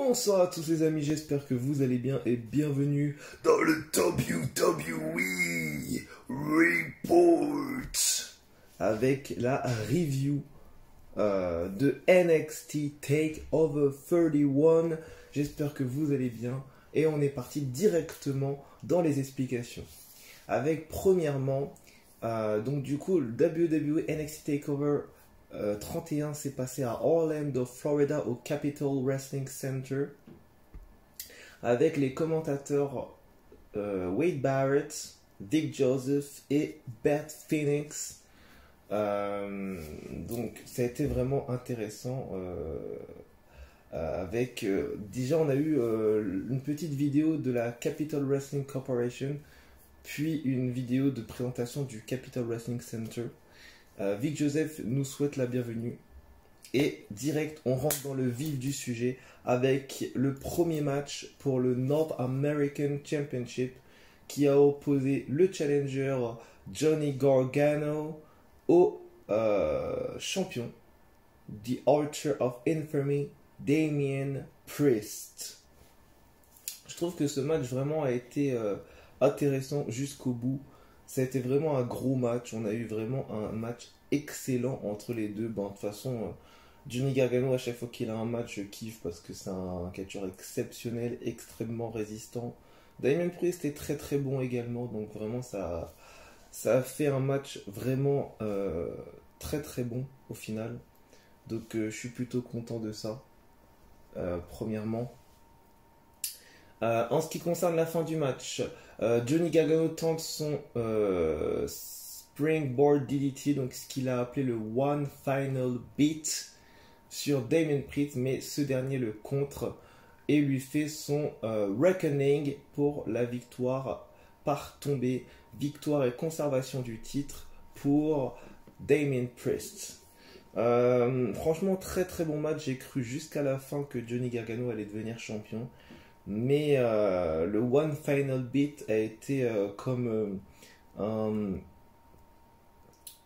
Bonsoir à tous les amis, j'espère que vous allez bien et bienvenue dans le WWE Report avec la review de NXT TakeOver 31. J'espère que vous allez bien et on est parti directement dans les explications. Avec premièrement, donc du coup, le WWE NXT TakeOver 31 s'est passé à Orlando, Florida, au Capitol Wrestling Center, avec les commentateurs Wade Barrett, Vic Joseph et Beth Phoenix. Donc ça a été vraiment intéressant. Déjà on a eu une petite vidéo de la Capitol Wrestling Corporation, puis une vidéo de présentation du Capitol Wrestling Center. Vic Joseph nous souhaite la bienvenue et direct on rentre dans le vif du sujet avec le premier match pour le North American Championship qui a opposé le challenger Johnny Gargano au champion The Archer of Infamy Damien Priest. Je trouve que ce match vraiment a été intéressant jusqu'au bout. Ça a été vraiment un gros match. On a eu vraiment un match excellent entre les deux. De toute façon, Johnny Gargano, à chaque fois qu'il a un match, je kiffe parce que c'est un catcheur exceptionnel, extrêmement résistant. Damien Priest est très très bon également. Donc vraiment, ça a fait un match vraiment très très bon au final. Donc je suis plutôt content de ça, premièrement. En ce qui concerne la fin du match, Johnny Gargano tente son Springboard DDT, donc ce qu'il a appelé le One Final Beat sur Damien Priest, mais ce dernier le contre et lui fait son Reckoning pour la victoire par tombée. Victoire et conservation du titre pour Damien Priest. Franchement, très très bon match. J'ai cru jusqu'à la fin que Johnny Gargano allait devenir champion. Mais le One Final Beat a été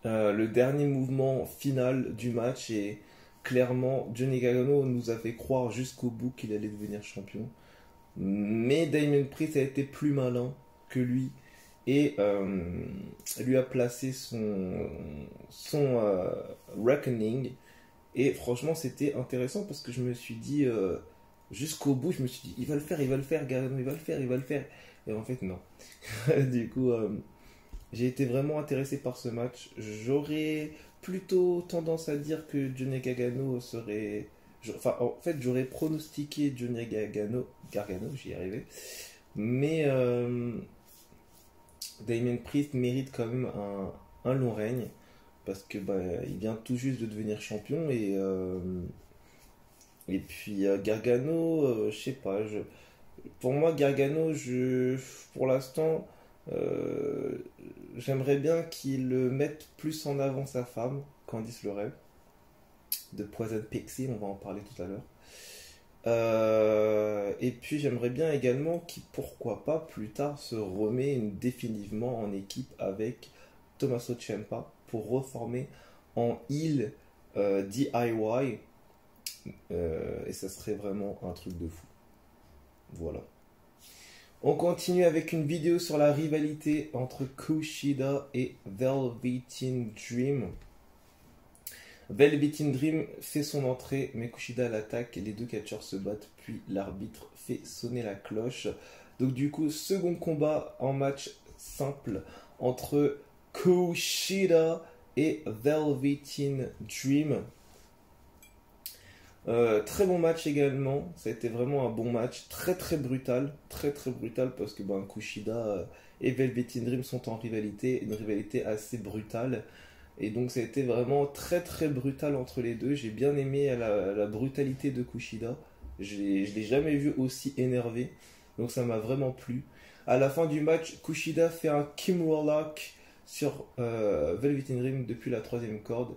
le dernier mouvement final du match et clairement Johnny Gargano nous a fait croire jusqu'au bout qu'il allait devenir champion. Mais Damien Priest a été plus malin que lui et lui a placé son Reckoning et franchement c'était intéressant parce que je me suis dit... jusqu'au bout, je me suis dit, il va le faire, Gargano, il va le faire. Et en fait, non. Du coup, j'ai été vraiment intéressé par ce match. J'aurais plutôt tendance à dire que Johnny Gargano serait... en fait, j'aurais pronostiqué Johnny Gargano, j'y arrivais. Mais Damien Priest mérite quand même un long règne. Parce que il vient tout juste de devenir champion et puis Gargano, je sais pas, pour moi Gargano, pour l'instant, j'aimerais bien qu'il mette plus en avant sa femme, Candice LeRae, de Poison Pixie, on va en parler tout à l'heure. Et puis j'aimerais bien également qu'il, pourquoi pas, plus tard se remet définitivement en équipe avec Tommaso Ciampa pour reformer en heel DIY. Et ça serait vraiment un truc de fou. Voilà. On continue avec une vidéo sur la rivalité entre Kushida et Velveteen Dream. Velveteen Dream fait son entrée, mais Kushida l'attaque et les deux catcheurs se battent, puis l'arbitre fait sonner la cloche. Donc du coup, second combat en match simple entre Kushida et Velveteen Dream. Très bon match également, ça a été vraiment un bon match, très très brutal parce que Kushida et Velveteen Dream sont en rivalité, une rivalité assez brutale et donc ça a été vraiment très très brutal entre les deux. J'ai bien aimé la brutalité de Kushida, je l'ai jamais vu aussi énervé, donc ça m'a vraiment plu. À la fin du match, Kushida fait un Kimura sur Velveteen Dream depuis la 3e corde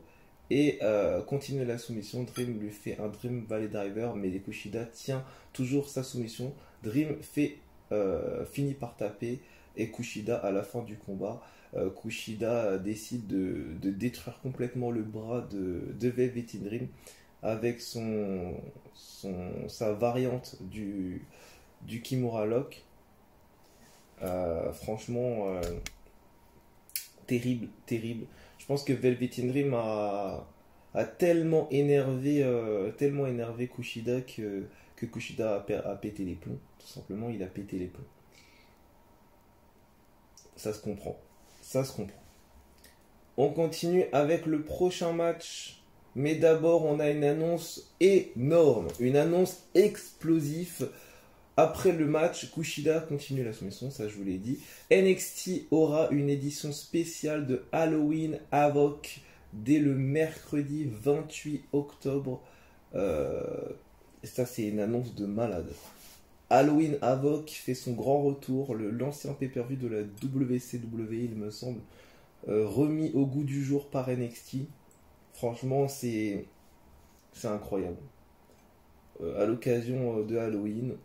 et continue la soumission. Dream lui fait un Dream Valley Driver, mais Kushida tient toujours sa soumission. Dream finit par taper et Kushida, à la fin du combat, Kushida décide de détruire complètement le bras de Velveteen Dream avec sa variante du Kimura Lock. Franchement, terrible, terrible. Je pense que Velveteen Dream a tellement énervé Kushida que Kushida a pété les plombs. Tout simplement, il a pété les plombs. Ça se comprend. Ça se comprend. On continue avec le prochain match. Mais d'abord, on a une annonce énorme. Une annonce explosive. Après le match, Kushida continue la soumission, ça je vous l'ai dit. NXT aura une édition spéciale de Halloween Havoc dès le mercredi 28 octobre. Ça, c'est une annonce de malade. Halloween Havoc fait son grand retour, l'ancien pay-per-view de la WCW, il me semble, remis au goût du jour par NXT. Franchement, c'est incroyable. À l'occasion de Halloween,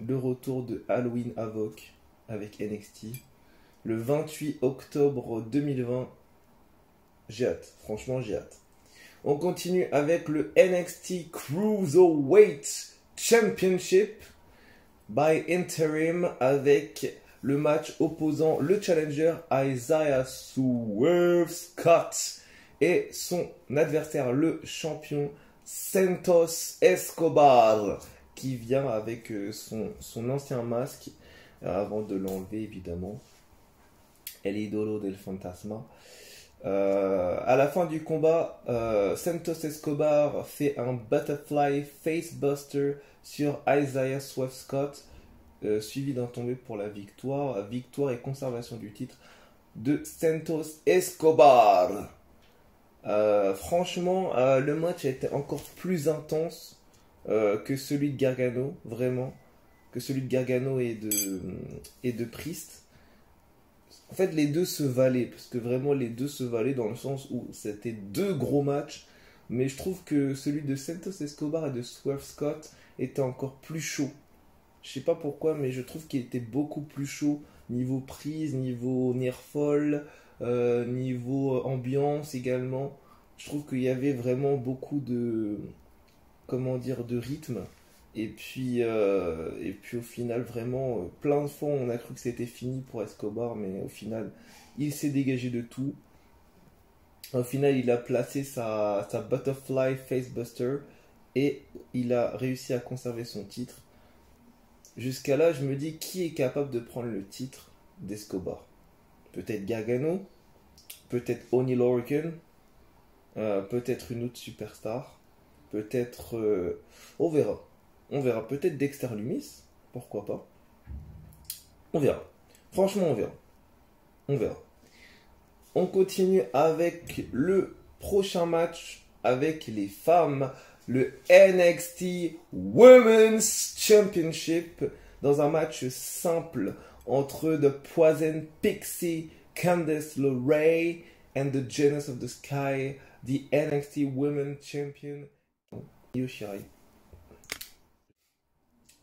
le retour de Halloween Havoc avec NXT, le 28 octobre 2020. J'ai hâte, franchement j'ai hâte. On continue avec le NXT Cruiserweight Championship by Interim avec le match opposant le challenger Isaiah Swerve Scott et son adversaire, le champion Santos Escobar, qui vient avec son ancien masque, avant de l'enlever évidemment. El Idolo del Fantasma. À la fin du combat, Santos Escobar fait un Butterfly Facebuster sur Isaiah Swerve Scott, suivi d'un tombé pour la victoire. Victoire et conservation du titre de Santos Escobar. Franchement, le match a été encore plus intense que celui de Gargano, vraiment, que celui de Gargano et de Priest. En fait, les deux se valaient, parce que vraiment les deux se valaient dans le sens où c'était deux gros matchs, mais je trouve que celui de Santos Escobar et de Swerve Scott était encore plus chaud. Je sais pas pourquoi, mais je trouve qu'il était beaucoup plus chaud niveau prise, niveau nearfall, niveau ambiance également. Je trouve qu'il y avait vraiment beaucoup de rythme. Et puis au final, vraiment, plein de fois, on a cru que c'était fini pour Escobar, mais au final, il s'est dégagé de tout. Au final, il a placé sa Butterfly Facebuster et il a réussi à conserver son titre. Jusqu'à là, je me dis, qui est capable de prendre le titre d'Escobar? Peut-être Gargano, peut-être Oney Lorcan, peut-être une autre superstar, peut-être... on verra. On verra. Peut-être Dexter Lumis. Pourquoi pas. On verra. Franchement, on verra. On verra. On continue avec le prochain match avec les femmes. Le NXT Women's Championship. Dans un match simple entre The Poison Pixie, Candice LeRae and the Genius of the Sky. The NXT Women's Champion. Io Shirai.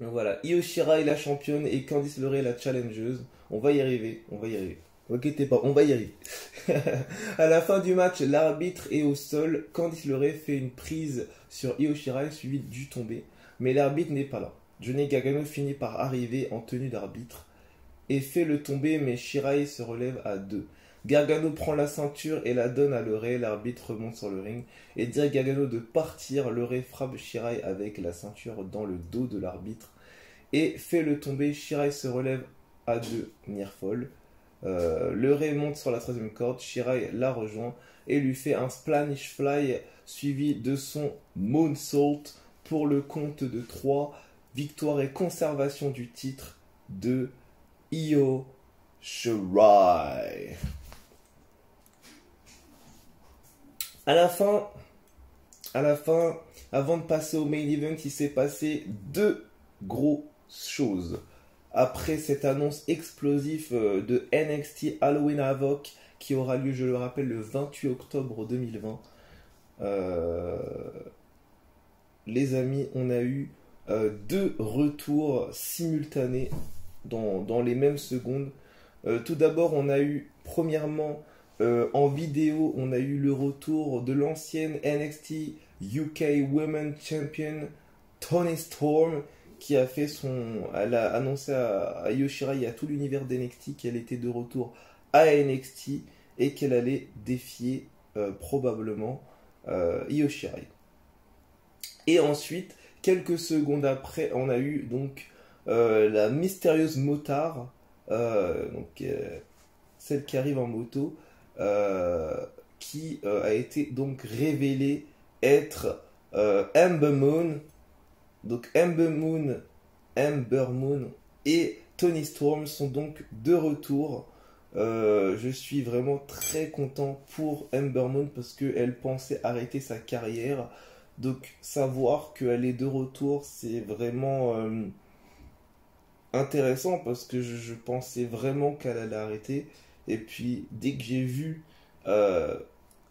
Donc voilà, Io Shirai la championne et Candice LeRae la challengeuse. On va y arriver, on va y arriver. Inquiétez pas, on va y arriver. À la fin du match, l'arbitre est au sol. Candice LeRae fait une prise sur Io Shirai suivie du tombé. Mais l'arbitre n'est pas là. Johnny Gargano finit par arriver en tenue d'arbitre et fait le tombé, mais Shirai se relève à 2. Gargano prend la ceinture et la donne à LeRae. L'arbitre remonte sur le ring et dit à Gargano de partir. LeRae frappe Shirai avec la ceinture dans le dos de l'arbitre et fait le tomber. Shirai se relève à 2, nearfall. LeRae monte sur la troisième corde. Shirai la rejoint et lui fait un Spanish Fly suivi de son Moonsault pour le compte de 3. Victoire et conservation du titre de Io Shirai. À la fin, avant de passer au main event, il s'est passé deux grosses choses. Après cette annonce explosive de NXT Halloween Havoc, qui aura lieu, je le rappelle, le 28 octobre 2020, les amis, on a eu deux retours simultanés dans les mêmes secondes. Tout d'abord, on a eu premièrement En vidéo, on a eu le retour de l'ancienne NXT UK Women's Champion Toni Storm qui a fait elle a annoncé à Io Shirai et à tout l'univers d'NXT qu'elle était de retour à NXT et qu'elle allait défier probablement Io Shirai. Et ensuite, quelques secondes après, on a eu donc la mystérieuse motard, celle qui arrive en moto, qui a été donc révélée être Ember Moon. Donc Ember Moon et Toni Storm sont donc de retour. Je suis vraiment très content pour Ember Moon parce qu'elle pensait arrêter sa carrière. Donc savoir qu'elle est de retour, c'est vraiment intéressant parce que je pensais vraiment qu'elle allait arrêter. Et puis dès que j'ai vu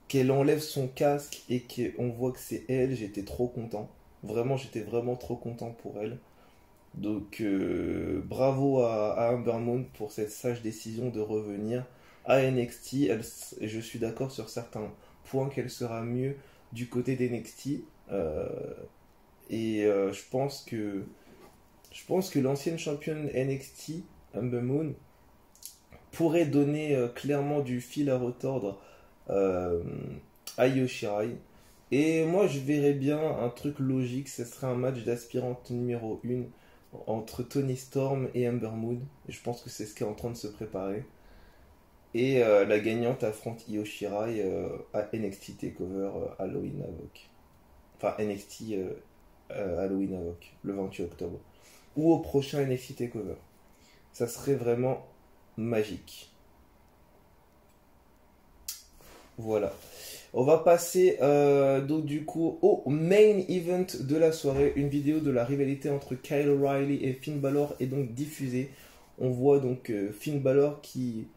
qu'elle enlève son casque et qu'on voit que c'est elle, j'étais trop content. Vraiment, j'étais vraiment trop content pour elle. Donc bravo à Ember Moon pour cette sage décision de revenir à NXT. Je suis d'accord sur certains points qu'elle sera mieux du côté d'NXT. Je pense que l'ancienne championne NXT, Ember Moon, pourrait donner clairement du fil à retordre à Io Shirai. Et moi, je verrais bien un truc logique, ce serait un match d'aspirante numéro 1 entre Toni Storm et Ember Moon. Je pense que c'est ce qui est en train de se préparer. Et la gagnante affronte Io Shirai à NXT TakeOver Halloween Havoc. Enfin, NXT Halloween Havoc, le 28 octobre. Ou au prochain NXT TakeOver. Ça serait vraiment magique. Voilà. On va passer donc du coup au main event de la soirée. Une vidéo de la rivalité entre Kyle O'Reilly et Finn Balor est donc diffusée. On voit donc Finn Balor qui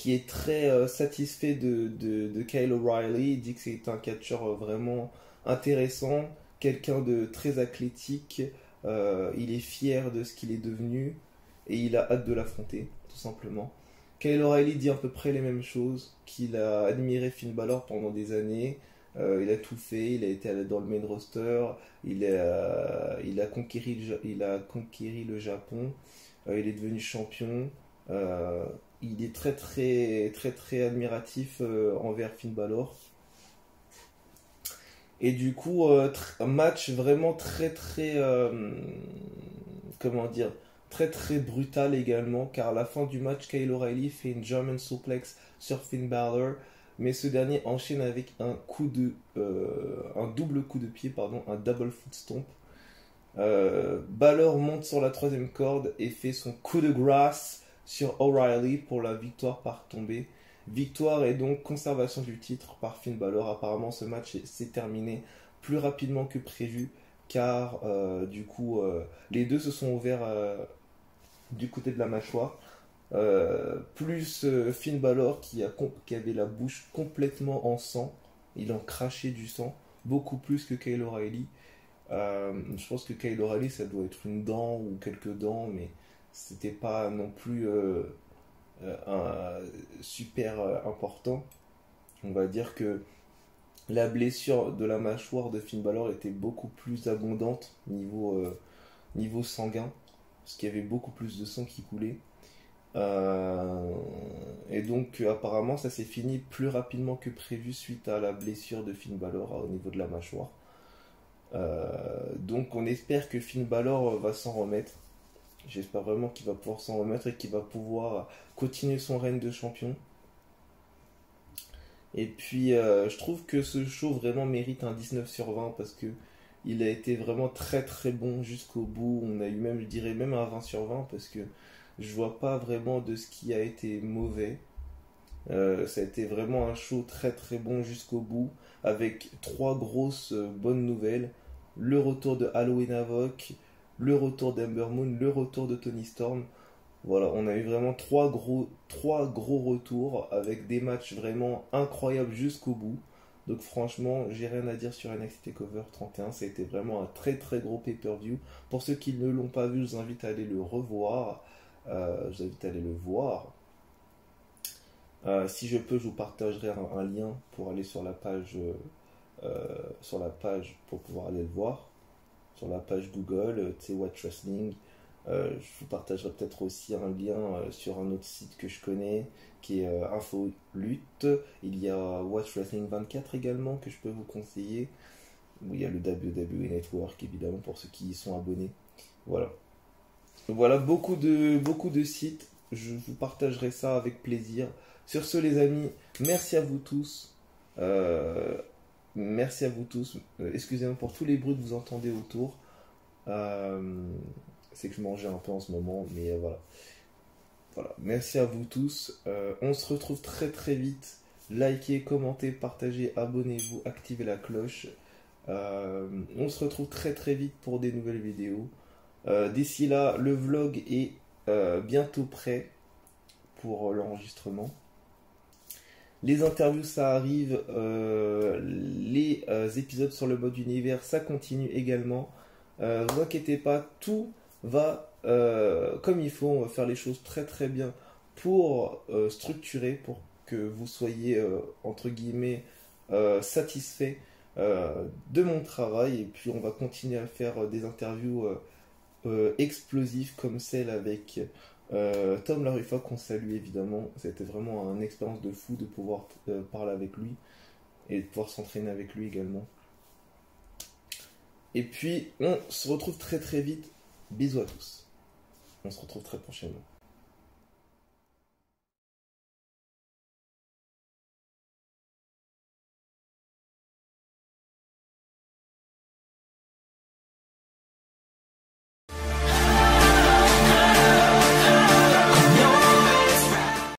est très satisfait de Kyle O'Reilly. Il dit que c'est un catcheur vraiment intéressant, quelqu'un de très athlétique. Il est fier de ce qu'il est devenu et il a hâte de l'affronter, tout simplement. Kyle O'Reilly dit à peu près les mêmes choses, qu'il a admiré Finn Balor pendant des années, il a tout fait, il a été dans le main roster, il a conquéri le Japon, il est devenu champion, il est très très très très admiratif envers Finn Balor. Et du coup, un match vraiment très très comment dire, très très brutal également, car à la fin du match, Kyle O'Reilly fait une German suplex sur Finn Balor, mais ce dernier enchaîne avec un double coup de pied, un double foot stomp. Balor monte sur la troisième corde et fait son coup de grâce sur O'Reilly pour la victoire par tombée. Victoire et donc conservation du titre par Finn Balor. Apparemment, ce match s'est terminé plus rapidement que prévu, car du coup, les deux se sont ouverts du côté de la mâchoire. Plus Finn Balor qui avait la bouche complètement en sang. Il en crachait du sang, beaucoup plus que Kyle O'Reilly. Je pense que Kyle O'Reilly, ça doit être une dent ou quelques dents, mais c'était pas non plus super important. On va dire que la blessure de la mâchoire de Finn Balor était beaucoup plus abondante niveau sanguin, parce qu'il y avait beaucoup plus de sang qui coulait. Et donc apparemment ça s'est fini plus rapidement que prévu suite à la blessure de Finn Balor au niveau de la mâchoire. Donc on espère que Finn Balor va s'en remettre. J'espère vraiment qu'il va pouvoir s'en remettre et qu'il va pouvoir continuer son règne de champion. Et puis je trouve que ce show vraiment mérite un 19 sur 20 parce que il a été vraiment très très bon jusqu'au bout. On a eu même, je dirais même un 20 sur 20 parce que je vois pas vraiment de ce qui a été mauvais. Ça a été vraiment un show très très bon jusqu'au bout avec trois grosses bonnes nouvelles. Le retour de Halloween Havoc, le retour d'Ember Moon, le retour de Toni Storm. Voilà, on a eu vraiment trois gros retours avec des matchs vraiment incroyables jusqu'au bout. Donc franchement, j'ai rien à dire sur NXT TakeOver 31. Ça a été vraiment un très très gros pay-per-view. Pour ceux qui ne l'ont pas vu, je vous invite à aller le revoir. Je vous invite à aller le voir. Si je peux, je vous partagerai un lien pour aller sur la page, pour pouvoir aller le voir. Sur la page Google, tu sais, Watch Wrestling. Je vous partagerai peut-être aussi un lien sur un autre site que je connais, qui est Infolute. Il y a Watch Wrestling 24 également, que je peux vous conseiller. Où il y a le WWE Network, évidemment, pour ceux qui y sont abonnés. Voilà. Voilà, beaucoup de sites. Je vous partagerai ça avec plaisir. Sur ce, les amis, merci à vous tous. Merci à vous tous. Excusez-moi pour tous les bruits que vous entendez autour. C'est que je mangeais un peu en ce moment, mais voilà. Voilà. Merci à vous tous. On se retrouve très très vite. Likez, commentez, partagez, abonnez-vous, activez la cloche. On se retrouve très très vite pour des nouvelles vidéos. D'ici là, le vlog est bientôt prêt pour l'enregistrement. Les interviews, ça arrive. Les épisodes sur le mode univers, ça continue également. Vous inquiétez pas, tout va comme il faut. On va faire les choses très très bien pour structurer, pour que vous soyez entre guillemets satisfait de mon travail. Et puis on va continuer à faire des interviews explosives comme celle avec Tom Laruffa, qu'on salue évidemment. C'était vraiment une expérience de fou de pouvoir parler avec lui et de pouvoir s'entraîner avec lui également. Et puis on se retrouve très très vite. Bisous à tous. On se retrouve très prochainement.